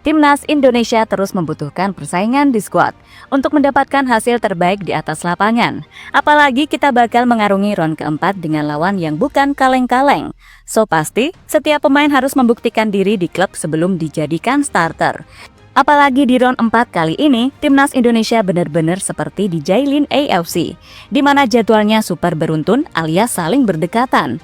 Timnas Indonesia terus membutuhkan persaingan di skuad untuk mendapatkan hasil terbaik di atas lapangan. Apalagi kita bakal mengarungi ronde keempat dengan lawan yang bukan kaleng-kaleng. So pasti, setiap pemain harus membuktikan diri di klub sebelum dijadikan starter. Apalagi di ronde 4 kali ini, Timnas Indonesia benar-benar seperti di Jailin AFC, di mana jadwalnya super beruntun alias saling berdekatan.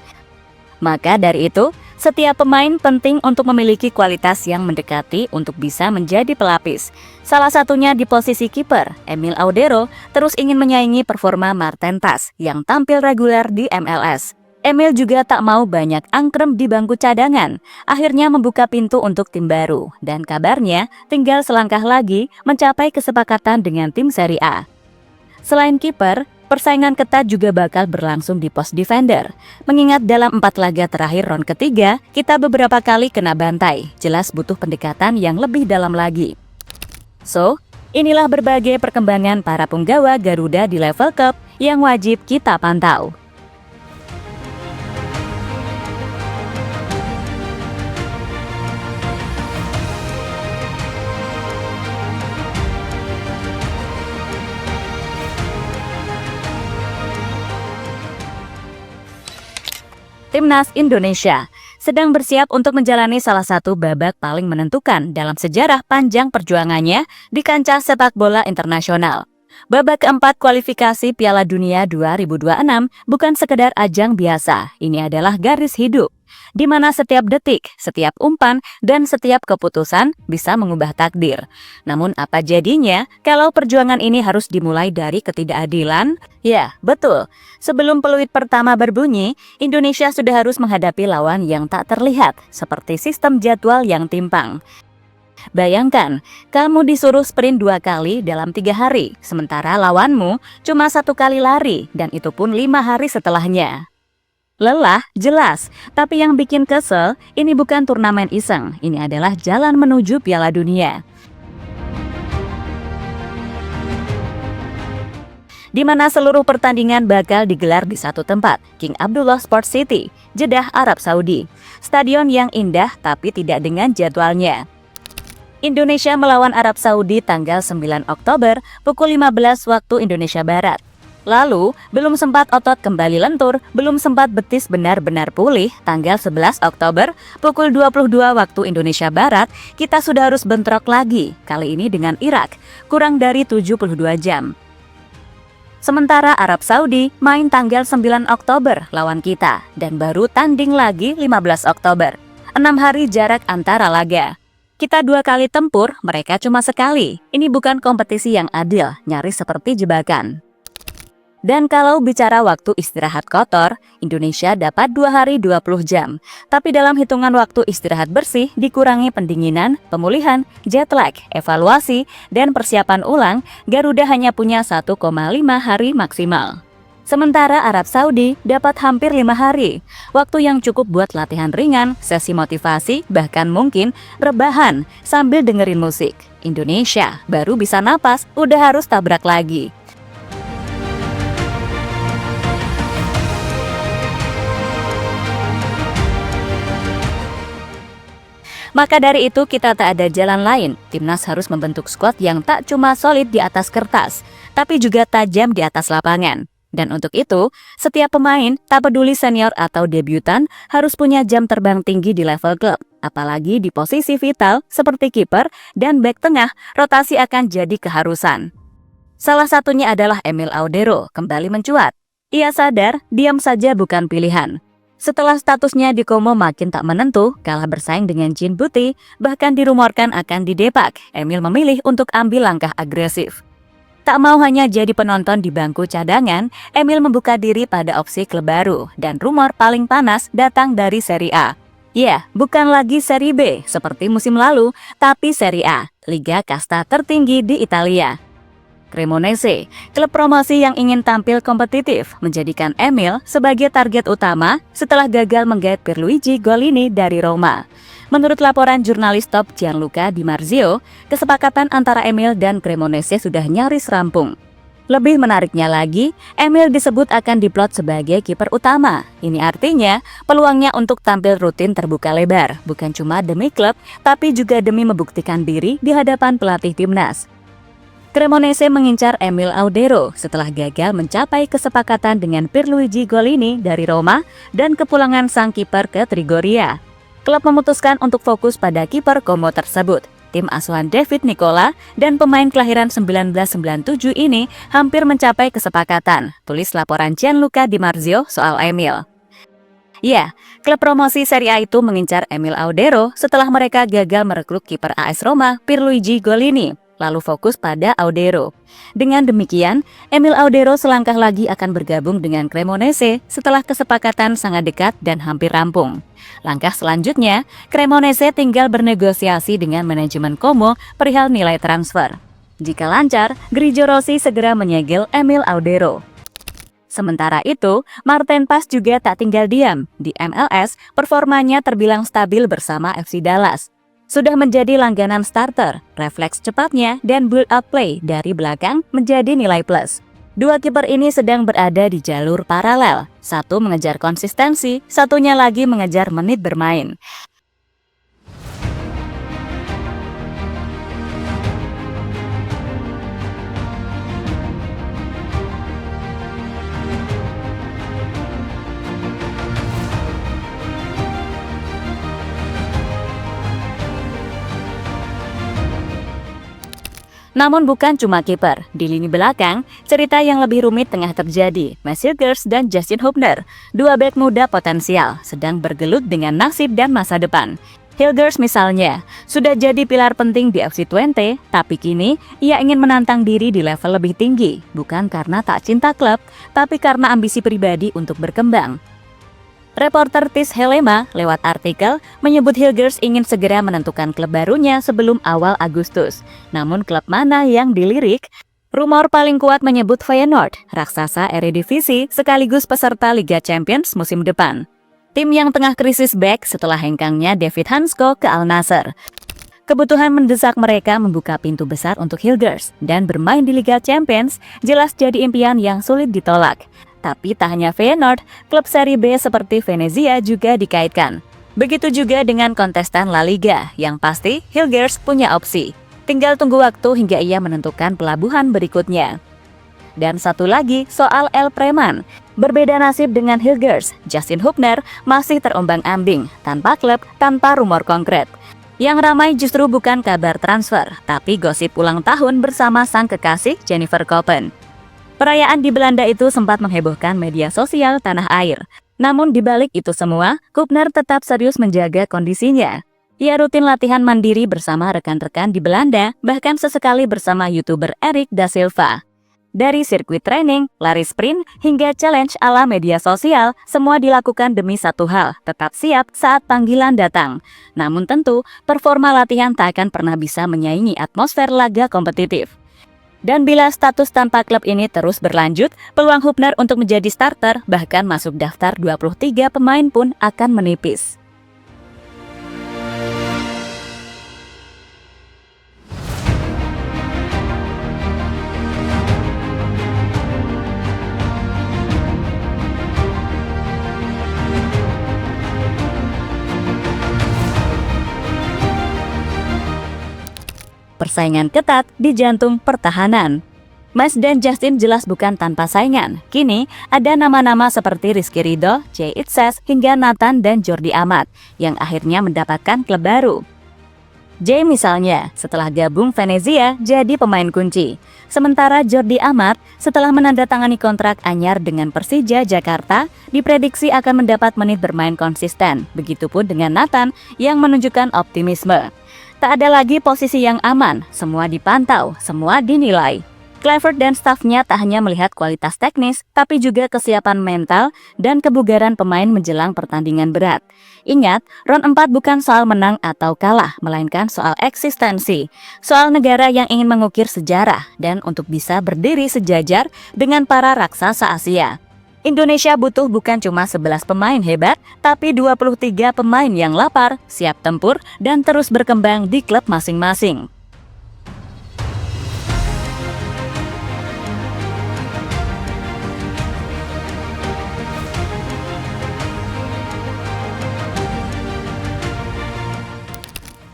Maka dari itu, setiap pemain penting untuk memiliki kualitas yang mendekati untuk bisa menjadi pelapis. Salah satunya di posisi kiper, Emil Audero terus ingin menyaingi performa Marten Pas yang tampil reguler di MLS. Emil juga tak mau banyak angkrem di bangku cadangan, akhirnya membuka pintu untuk tim baru. Dan kabarnya tinggal selangkah lagi mencapai kesepakatan dengan tim Serie A. Selain kiper, persaingan ketat juga bakal berlangsung di pos defender. Mengingat dalam 4 laga terakhir ronde ketiga, kita beberapa kali kena bantai. Jelas butuh pendekatan yang lebih dalam lagi. So, inilah berbagai perkembangan para punggawa Garuda di level cup yang wajib kita pantau. Timnas Indonesia sedang bersiap untuk menjalani salah satu babak paling menentukan dalam sejarah panjang perjuangannya di kancah sepak bola internasional. Babak keempat kualifikasi Piala Dunia 2026 bukan sekedar ajang biasa, ini adalah garis hidup, di mana setiap detik, setiap umpan, dan setiap keputusan bisa mengubah takdir. Namun apa jadinya kalau perjuangan ini harus dimulai dari ketidakadilan? Ya, betul. Sebelum peluit pertama berbunyi, Indonesia sudah harus menghadapi lawan yang tak terlihat, seperti sistem jadwal yang timpang. Bayangkan, kamu disuruh sprint 2 kali dalam 3 hari, sementara lawanmu cuma 1 kali lari, dan itu pun 5 hari setelahnya. Lelah, jelas, tapi yang bikin kesel, ini bukan turnamen iseng, ini adalah jalan menuju Piala Dunia. Di mana seluruh pertandingan bakal digelar di satu tempat, King Abdullah Sports City, Jeddah, Arab Saudi. Stadion yang indah tapi tidak dengan jadwalnya. Indonesia melawan Arab Saudi tanggal 9 Oktober pukul 15 waktu Indonesia Barat. Lalu, belum sempat otot kembali lentur, belum sempat betis benar-benar pulih, tanggal 11 Oktober pukul 22 waktu Indonesia Barat, kita sudah harus bentrok lagi, kali ini dengan Irak, kurang dari 72 jam. Sementara Arab Saudi main tanggal 9 Oktober lawan kita, dan baru tanding lagi 15 Oktober. 6 hari jarak antara laga. Kita 2 kali tempur, mereka cuma sekali. Ini bukan kompetisi yang adil, nyaris seperti jebakan. Dan kalau bicara waktu istirahat kotor, Indonesia dapat 2 hari 20 jam. Tapi dalam hitungan waktu istirahat bersih, dikurangi pendinginan, pemulihan, jet lag, evaluasi, dan persiapan ulang, Garuda hanya punya 1,5 hari maksimal. Sementara Arab Saudi dapat hampir 5 hari, waktu yang cukup buat latihan ringan, sesi motivasi, bahkan mungkin rebahan sambil dengerin musik. Indonesia baru bisa napas, udah harus tabrak lagi. Maka dari itu kita tak ada jalan lain, Timnas harus membentuk skuad yang tak cuma solid di atas kertas, tapi juga tajam di atas lapangan. Dan untuk itu, setiap pemain, tak peduli senior atau debutan, harus punya jam terbang tinggi di level klub. Apalagi di posisi vital seperti kiper dan bek tengah, rotasi akan jadi keharusan. Salah satunya adalah Emil Audero kembali mencuat. Ia sadar, diam saja bukan pilihan. Setelah statusnya di Como makin tak menentu, kalah bersaing dengan Jin Buti, bahkan dirumorkan akan didepak, Emil memilih untuk ambil langkah agresif. Tak mau hanya jadi penonton di bangku cadangan, Emil membuka diri pada opsi klub baru, dan rumor paling panas datang dari Serie A. Ya, bukan lagi Serie B seperti musim lalu, tapi Serie A, liga kasta tertinggi di Italia. Cremonese, klub promosi yang ingin tampil kompetitif, menjadikan Emil sebagai target utama setelah gagal menggait Pierluigi Golini dari Roma. Menurut laporan jurnalis top Gianluca Di Marzio, kesepakatan antara Emil dan Cremonese sudah nyaris rampung. Lebih menariknya lagi, Emil disebut akan diplot sebagai kiper utama. Ini artinya peluangnya untuk tampil rutin terbuka lebar, bukan cuma demi klub, tapi juga demi membuktikan diri di hadapan pelatih timnas. Cremonese mengincar Emil Audero setelah gagal mencapai kesepakatan dengan Pierluigi Golini dari Roma dan kepulangan sang kiper ke Trigoria. Klub memutuskan untuk fokus pada kiper Como tersebut. Tim asuhan David Nicola dan pemain kelahiran 1997 ini hampir mencapai kesepakatan, tulis laporan Gianluca Di Marzio soal Emil. Ya, klub promosi Serie A itu mengincar Emil Audero setelah mereka gagal merekrut kiper AS Roma Pierluigi Golini, lalu fokus pada Audero. Dengan demikian, Emil Audero selangkah lagi akan bergabung dengan Cremonese setelah kesepakatan sangat dekat dan hampir rampung. Langkah selanjutnya, Cremonese tinggal bernegosiasi dengan manajemen Como perihal nilai transfer. Jika lancar, Grigio Rossi segera menyegel Emil Audero. Sementara itu, Martin Paes juga tak tinggal diam. Di MLS, performanya terbilang stabil bersama FC Dallas. Sudah menjadi langganan starter, refleks cepatnya dan build up play dari belakang menjadi nilai plus. Dua kiper ini sedang berada di jalur paralel. Satu mengejar konsistensi, satunya lagi mengejar menit bermain. Namun bukan cuma kiper, di lini belakang, cerita yang lebih rumit tengah terjadi. Mads Hilgers dan Justin Hubner, dua bek muda potensial, sedang bergelut dengan nasib dan masa depan. Hilgers misalnya, sudah jadi pilar penting di FC Twente, tapi kini ia ingin menantang diri di level lebih tinggi, bukan karena tak cinta klub, tapi karena ambisi pribadi untuk berkembang. Reporter Tis Helema lewat artikel menyebut Hilgers ingin segera menentukan klub barunya sebelum awal Agustus. Namun klub mana yang dilirik? Rumor paling kuat menyebut Feyenoord, raksasa Eredivisie sekaligus peserta Liga Champions musim depan. Tim yang tengah krisis bek setelah hengkangnya David Hansko ke Al Nassr. Kebutuhan mendesak mereka membuka pintu besar untuk Hilgers, dan bermain di Liga Champions jelas jadi impian yang sulit ditolak. Tapi tak hanya Feyenoord, klub seri B seperti Venezia juga dikaitkan. Begitu juga dengan kontestan La Liga, yang pasti Hilgers punya opsi. Tinggal tunggu waktu hingga ia menentukan pelabuhan berikutnya. Dan satu lagi soal El Preman. Berbeda nasib dengan Hilgers, Justin Hubner masih terombang-ambing, tanpa klub, tanpa rumor konkret. Yang ramai justru bukan kabar transfer, tapi gosip ulang tahun bersama sang kekasih Jennifer Koppen. Perayaan di Belanda itu sempat menghebohkan media sosial tanah air. Namun di balik itu semua, Hubner tetap serius menjaga kondisinya. Ia rutin latihan mandiri bersama rekan-rekan di Belanda, bahkan sesekali bersama YouTuber Erik da Silva. Dari sirkuit training, lari sprint, hingga challenge ala media sosial, semua dilakukan demi satu hal, tetap siap saat panggilan datang. Namun tentu, performa latihan tak akan pernah bisa menyaingi atmosfer laga kompetitif. Dan bila status tanpa klub ini terus berlanjut, peluang Hubner untuk menjadi starter, bahkan masuk daftar 23 pemain pun akan menipis. Persaingan ketat di jantung pertahanan. Mads dan Justin jelas bukan tanpa saingan. Kini ada nama-nama seperti Rizky Ridho, Jay Itzes, hingga Nathan dan Jordi Amat yang akhirnya mendapatkan klub baru. Jay misalnya setelah gabung Venezia jadi pemain kunci. Sementara Jordi Amat setelah menandatangani kontrak anyar dengan Persija Jakarta diprediksi akan mendapat menit bermain konsisten. Begitupun dengan Nathan yang menunjukkan optimisme. Tak ada lagi posisi yang aman, semua dipantau, semua dinilai. Kluivert dan stafnya tak hanya melihat kualitas teknis, tapi juga kesiapan mental dan kebugaran pemain menjelang pertandingan berat. Ingat, round 4 bukan soal menang atau kalah, melainkan soal eksistensi. Soal negara yang ingin mengukir sejarah, dan untuk bisa berdiri sejajar dengan para raksasa Asia. Indonesia butuh bukan cuma 11 pemain hebat, tapi 23 pemain yang lapar, siap tempur, dan terus berkembang di klub masing-masing.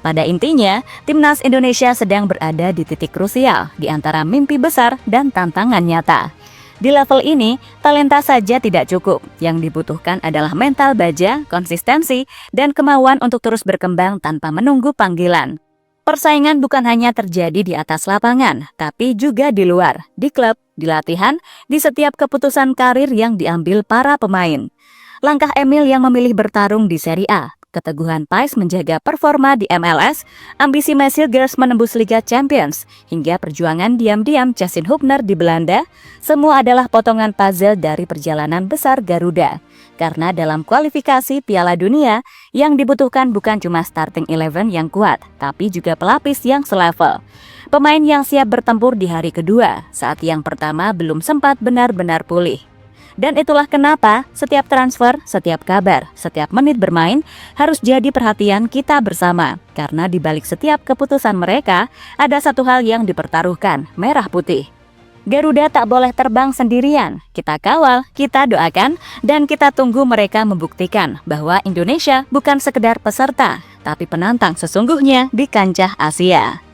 Pada intinya, timnas Indonesia sedang berada di titik krusial di antara mimpi besar dan tantangan nyata. Di level ini, talenta saja tidak cukup. Yang dibutuhkan adalah mental baja, konsistensi, dan kemauan untuk terus berkembang tanpa menunggu panggilan. Persaingan bukan hanya terjadi di atas lapangan, tapi juga di luar, di klub, di latihan, di setiap keputusan karir yang diambil para pemain. Langkah Emil yang memilih bertarung di Serie A, keteguhan Pais menjaga performa di MLS, ambisi Massillgers menembus Liga Champions, hingga perjuangan diam-diam Justin Hubner di Belanda, semua adalah potongan puzzle dari perjalanan besar Garuda. Karena dalam kualifikasi Piala Dunia, yang dibutuhkan bukan cuma starting 11 yang kuat, tapi juga pelapis yang selevel. Pemain yang siap bertempur di hari kedua, saat yang pertama belum sempat benar-benar pulih. Dan itulah kenapa setiap transfer, setiap kabar, setiap menit bermain harus jadi perhatian kita bersama. Karena di balik setiap keputusan mereka, ada satu hal yang dipertaruhkan, merah putih. Garuda tak boleh terbang sendirian. Kita kawal, kita doakan, dan kita tunggu mereka membuktikan bahwa Indonesia bukan sekedar peserta, tapi penantang sesungguhnya di kancah Asia.